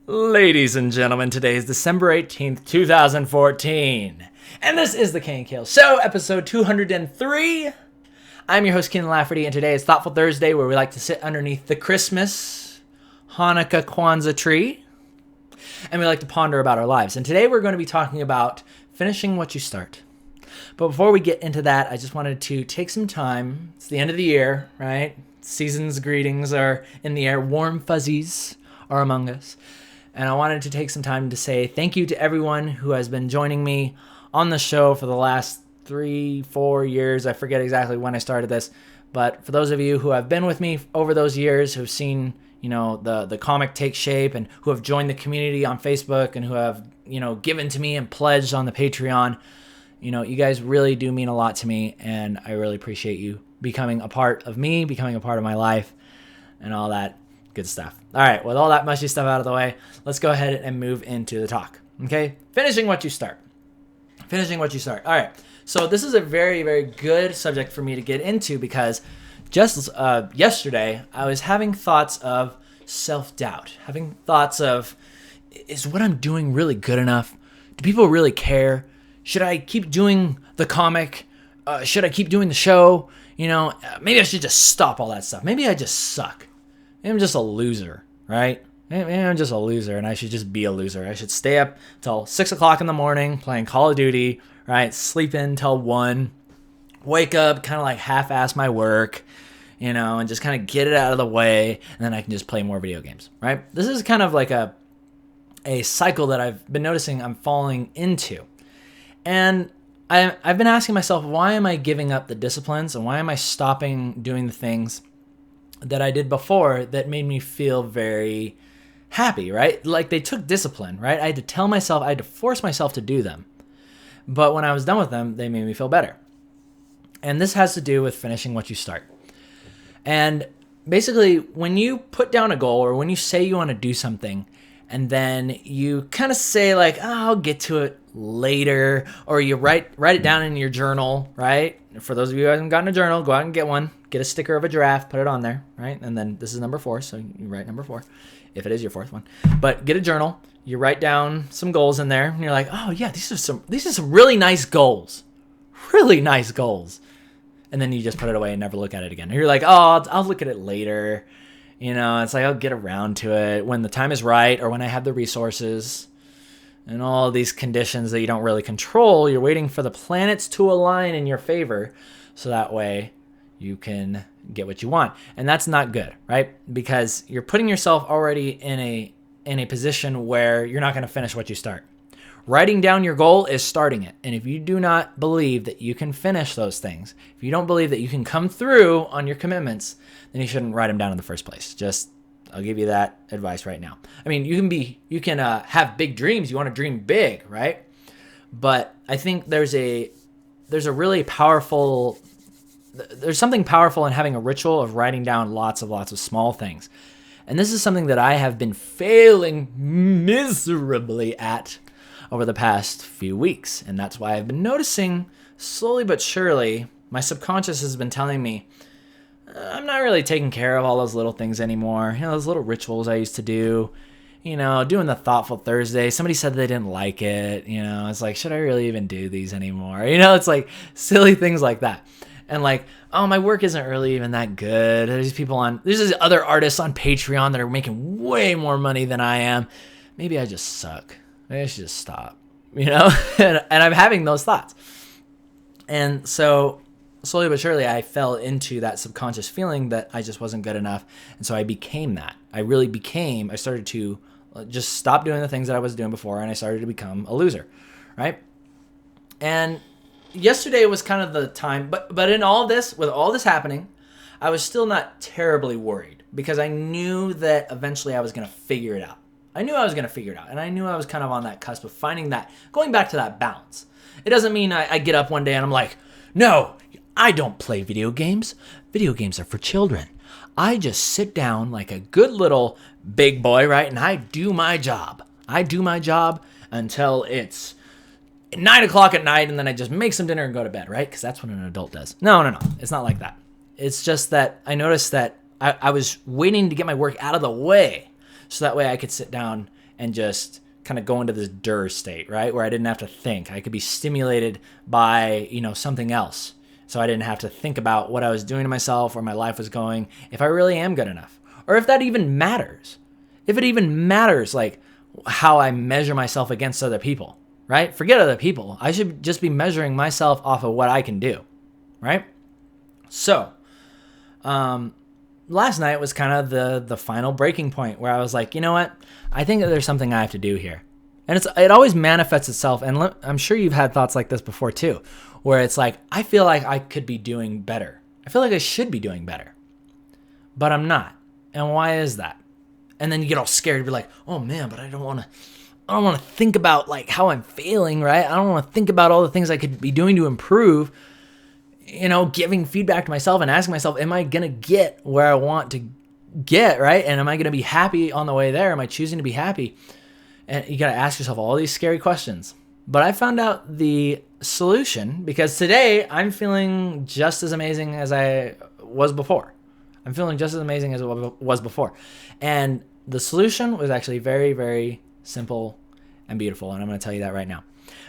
Ladies and gentlemen, today is December 18th, 2014, and this is the KNKL Show, episode 203. I'm your host, Ken Lafferty, and today is Thoughtful Thursday, where we like to sit underneath the Christmas, Hanukkah, Kwanzaa tree, and we like to ponder about our lives. And today we're going to be talking about finishing what you start. But before we get into that, I just wanted to take some time. It's the end of the year, right? Season's greetings are in the air. Warm fuzzies are among us. And I wanted to take some time to say thank you to everyone who has been joining me on the show for the last 3-4 years. I forget exactly when I started this, but for those of you who have been with me over those years, who've seen, the comic take shape and who have joined the community on Facebook and who have, given to me and pledged on the Patreon, you guys really do mean a lot to me, and I really appreciate you becoming a part of me, becoming a part of my life, and all that good stuff. All right, with all that mushy stuff out of the way, let's go ahead and move into the talk. Okay, finishing what you start. Finishing what you start. All right, so this is a very, very good subject for me to get into because just yesterday I was having thoughts of self-doubt, having thoughts of, is what I'm doing really good enough? Do people really care? Should I keep doing the comic? Should I keep doing the show? Maybe I should just stop all that stuff. Maybe I just suck. Maybe I'm just a loser, right? Maybe I'm just a loser and I should just be a loser. I should stay up till 6 o'clock in the morning playing Call of Duty, right? Sleep in till 1, wake up, kind of like half-ass my work, and just kind of get it out of the way, and then I can just play more video games, right? This is kind of like a cycle that I've been noticing I'm falling into. And I've been asking myself, why am I giving up the disciplines and why am I stopping doing the things that I did before that made me feel very happy, right? Like they took discipline, right? I had to tell myself, I had to force myself to do them. But when I was done with them, they made me feel better. And this has to do with finishing what you start. And basically, when you put down a goal or when you say you want to do something, and then you kind of say like, oh, I'll get to it later, or you write it down in your journal, right? For those of you who haven't gotten a journal, go out and get one. Get a sticker of a giraffe, put it on there, right? And then this is number 4, so you write number 4, if it is your 4th one. But get a journal. You write down some goals in there, and you're like, oh yeah, these are some really nice goals, really nice goals. And then you just put it away and never look at it again. And you're like, oh, I'll look at it later. It's like I'll get around to it when the time is right or when I have the resources. And all these conditions that you don't really control, you're waiting for the planets to align in your favor, so that way you can get what you want. And that's not good, right? Because you're putting yourself already in a position where you're not going to finish what you start. Writing down your goal is starting it. And if you do not believe that you can finish those things, if you don't believe that you can come through on your commitments, then you shouldn't write them down in the first place. I'll give you that advice right now. I mean, you can have big dreams. You want to dream big, right? But I think there's something powerful in having a ritual of writing down lots of small things. And this is something that I have been failing miserably at over the past few weeks. And that's why I've been noticing slowly but surely, my subconscious has been telling me, I'm not really taking care of all those little things anymore. Those little rituals I used to do, doing the Thoughtful Thursday. Somebody said they didn't like it. It's like, should I really even do these anymore? It's like silly things like that. And like, oh, my work isn't really even that good. There's these other artists on Patreon that are making way more money than I am. Maybe I just suck. Maybe I should just stop, and I'm having those thoughts. And so slowly but surely, I fell into that subconscious feeling that I just wasn't good enough. And so I became that. I started to just stop doing the things that I was doing before, and I started to become a loser, right? And yesterday was kind of the time, but in all this, with all this happening, I was still not terribly worried because I knew that eventually I was going to figure it out. And I knew I was kind of on that cusp of finding that, going back to that balance. It doesn't mean I get up one day and I'm like, no, I don't play video games. Video games are for children. I just sit down like a good little big boy, right? And I do my job. Until it's 9 o'clock at night, and then I just make some dinner and go to bed, right? Because that's what an adult does. No. It's not like that. It's just that I noticed that I was waiting to get my work out of the way so that way I could sit down and just kind of go into this DER state, right? Where I didn't have to think. I could be stimulated by, something else. So I didn't have to think about what I was doing to myself or my life was going, if I really am good enough, or if that even matters. If it even matters, like how I measure myself against other people, right? Forget other people. I should just be measuring myself off of what I can do, right? So, last night was kind of the final breaking point where I was like, you know what? I think that there's something I have to do here. And it always manifests itself. And I'm sure you've had thoughts like this before too, where it's like, I feel like I could be doing better. I feel like I should be doing better, but I'm not. And why is that? And then you get all scared to be like, oh man, but I don't want to think about like how I'm failing, right? I don't want to think about all the things I could be doing to improve, giving feedback to myself and asking myself, am I going to get where I want to get, right? And am I going to be happy on the way there? Am I choosing to be happy? And you got to ask yourself all these scary questions. But I found out the solution because today I'm feeling just as amazing as I was before. I'm feeling just as amazing as it was before. And the solution was actually very, very simple and beautiful. And I'm going to tell you that right now.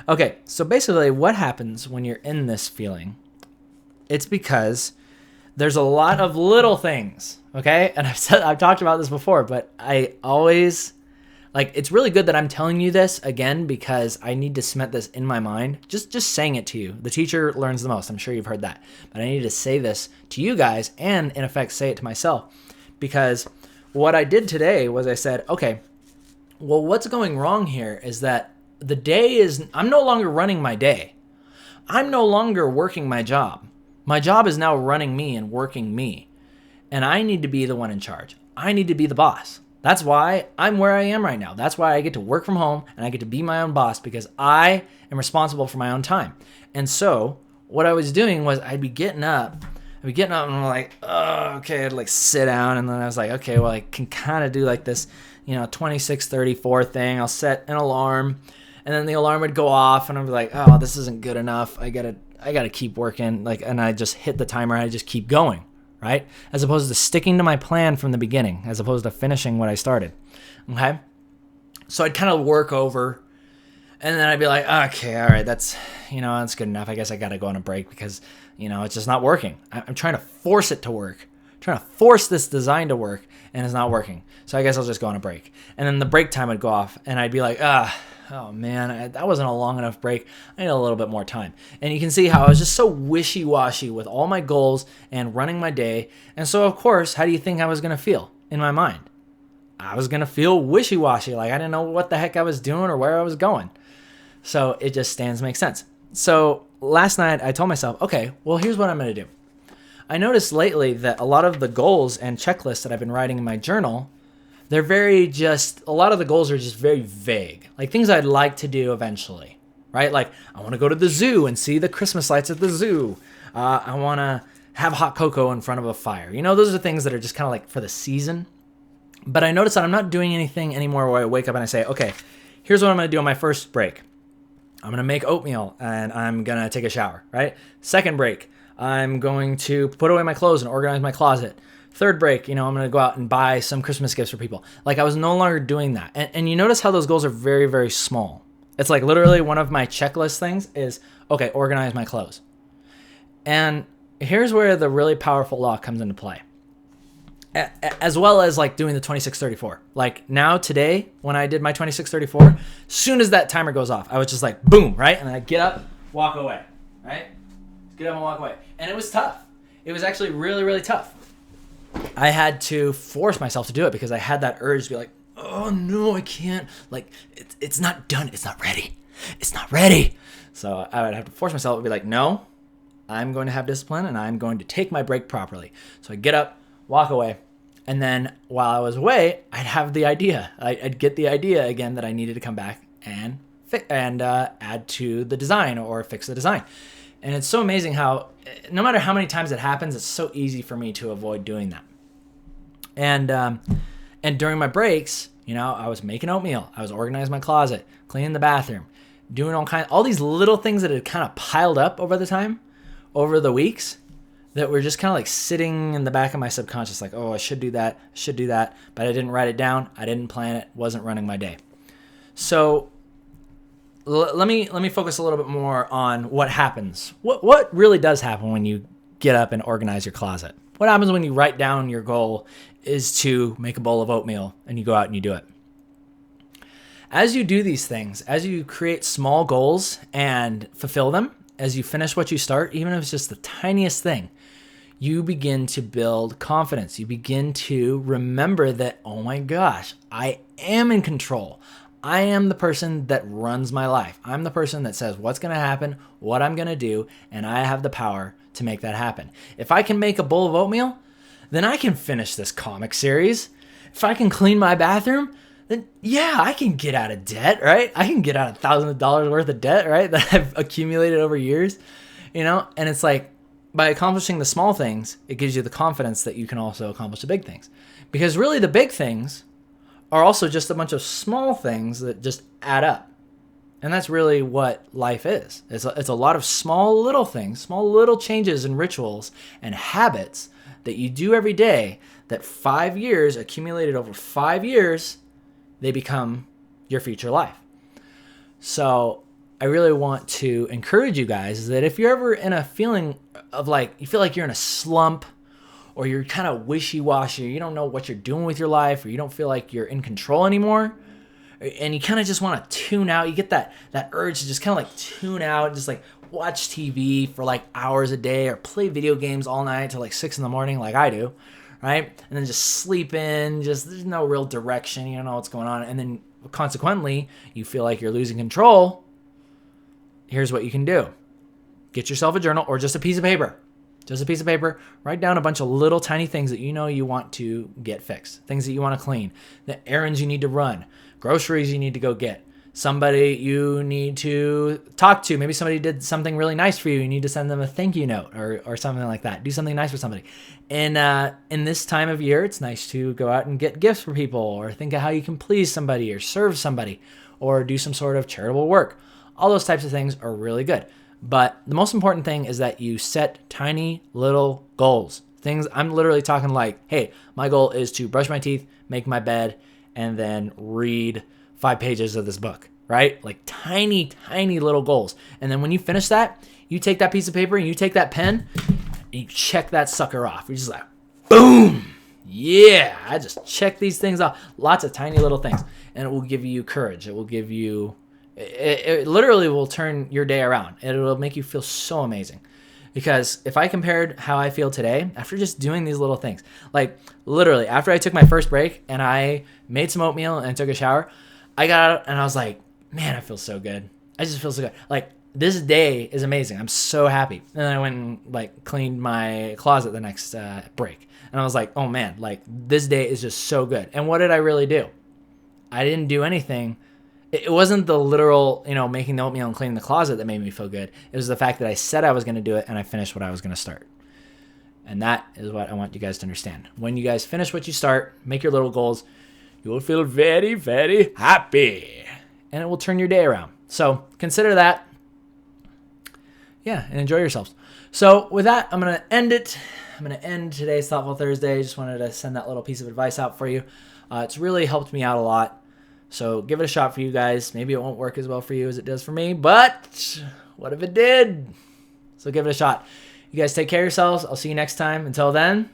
Okay, so basically what happens when you're in this feeling, it's because there's a lot of little things, okay? And I've talked about this before, but I always, it's really good that I'm telling you this again because I need to cement this in my mind. Just saying it to you. The teacher learns the most. I'm sure you've heard that. But I need to say this to you guys and, in effect, say it to myself. Because what I did today was I said, okay, well, what's going wrong here is that I'm no longer running my day. I'm no longer working my job. My job is now running me and working me. And I need to be the one in charge. I need to be the boss. That's why I'm where I am right now. That's why I get to work from home and I get to be my own boss because I am responsible for my own time. And so what I was doing was I'd be getting up and I'm like, oh, okay, I'd sit down. And then I was like, okay, well, I can kind of do this, 26:34 thing. I'll set an alarm and then the alarm would go off and I'd be like, oh, this isn't good enough. I gotta keep working. And I just hit the timer and I just keep going. Right? As opposed to sticking to my plan from the beginning, as opposed to finishing what I started. Okay? So I'd kind of work over and then I'd be like, okay, all right, that's good enough. I guess I got to go on a break because, it's just not working. I'm trying to force it to work. I'm trying to force this design to work and it's not working. So I guess I'll just go on a break. And then the break time would go off and I'd be like, oh man, that wasn't a long enough break. I need a little bit more time. And you can see how I was just so wishy-washy with all my goals and running my day. And so, of course, how do you think I was going to feel in my mind? I was going to feel wishy-washy, like I didn't know what the heck I was doing or where I was going. So it just stands to make sense. So last night I told myself, okay, well, here's what I'm going to do. I noticed lately that a lot of the goals and checklists that I've been writing in my journal, a lot of the goals are just very vague, like things I'd like to do eventually, right? Like I want to go to the zoo and see the Christmas lights at the zoo. I want to have hot cocoa in front of a fire. Those are things that are just kind of like for the season. But I noticed that I'm not doing anything anymore where I wake up and I say, okay, here's what I'm going to do on my first break. I'm going to make oatmeal and I'm going to take a shower, right? Second break, I'm going to put away my clothes and organize my closet. Third break, I'm going to go out and buy some Christmas gifts for people. Like I was no longer doing that. And you notice how those goals are very, very small. It's like literally one of my checklist things is, okay, organize my clothes. And here's where the really powerful law comes into play. As well as like doing the 26:34. Like now today, when I did my 26:34, soon as that timer goes off, I was just like, boom, right? And I get up, walk away, right? Get up and walk away. And it was tough. It was actually really, really tough. I had to force myself to do it because I had that urge to be like, oh no, I can't. Like, it's not done. It's not ready. It's not ready. So I would have to force myself to be like, no, I'm going to have discipline and I'm going to take my break properly. So I get up, walk away. And then while I was away, I'd have the idea. I'd get the idea again that I needed to come back and add to the design or fix the design. And it's so amazing how no matter how many times it happens, it's so easy for me to avoid doing that. And during my breaks, I was making oatmeal. I was organizing my closet, cleaning the bathroom, doing all these little things that had kind of piled up over the weeks that were just kind of like sitting in the back of my subconscious, like, oh, I should do that, but I didn't write it down. I didn't plan it, wasn't running my day. So let me focus a little bit more on what happens. What really does happen when you get up and organize your closet? What happens when you write down your goal is to make a bowl of oatmeal and you go out and you do it? As you do these things, as you create small goals and fulfill them, as you finish what you start, even if it's just the tiniest thing, you begin to build confidence. You begin to remember that, oh my gosh, I am in control. I am the person that runs my life. I'm the person that says what's going to happen, what I'm going to do, and I have the power to make that happen. If I can make a bowl of oatmeal, then I can finish this comic series. If I can clean my bathroom, then yeah, I can get out of debt, right? I can get out $1,000 worth of debt, right? That I've accumulated over years, and it's like, by accomplishing the small things, it gives you the confidence that you can also accomplish the big things. Because really the big things are also just a bunch of small things that just add up. And that's really what life is. It's a lot of small little things, small little changes and rituals and habits that you do every day that 5 years, accumulated over 5 years, they become your future life. So I really want to encourage you guys is that if you're ever in a feeling of like, you feel like you're in a slump or you're kind of wishy-washy, you don't know what you're doing with your life, or you don't feel like you're in control anymore, and you kind of just want to tune out, you get that urge to just kind of like tune out and just like watch TV for like hours a day or play video games all night till like 6 a.m. like I do, right? And then just sleep in, just there's no real direction, you don't know what's going on, and then consequently, you feel like you're losing control. Here's what you can do. Get yourself a journal or just a piece of paper. Just a piece of paper. Write down a bunch of little tiny things that you know you want to get fixed. Things that you want to clean. The errands you need to run. Groceries you need to go get. Somebody you need to talk to. Maybe somebody did something really nice for you. You need to send them a thank you note or something like that. Do something nice for somebody. And in this time of year, it's nice to go out and get gifts for people or think of how you can please somebody or serve somebody or do some sort of charitable work. All those types of things are really good. But the most important thing is that you set tiny little goals. Things I'm literally talking like, hey, my goal is to brush my teeth, make my bed, and then read 5 pages of this book, right? Like tiny, tiny little goals. And then when you finish that, you take that piece of paper and you take that pen and you check that sucker off. You're just like, boom. Yeah, I just checked these things off. Lots of tiny little things. And it will give you courage. It will give you... It literally will turn your day around. It will make you feel so amazing. Because if I compared how I feel today after just doing these little things, like literally after I took my first break and I made some oatmeal and took a shower, I got out and I was like, man, I feel so good. I just feel so good. Like this day is amazing. I'm so happy. And then I went and like cleaned my closet the next break. And I was like, oh man, like this day is just so good. And what did I really do? I didn't do anything. It wasn't the literal, making the oatmeal and cleaning the closet that made me feel good. It was the fact that I said I was going to do it and I finished what I was going to start. And that is what I want you guys to understand. When you guys finish what you start, make your little goals, you will feel very, very happy. And it will turn your day around. So consider that. Yeah, and enjoy yourselves. So with that, I'm going to end it. I'm going to end today's Thoughtful Thursday. Just wanted to send that little piece of advice out for you. It's really helped me out a lot. So give it a shot for you guys. Maybe it won't work as well for you as it does for me, but what if it did? So give it a shot. You guys take care of yourselves. I'll see you next time. Until then,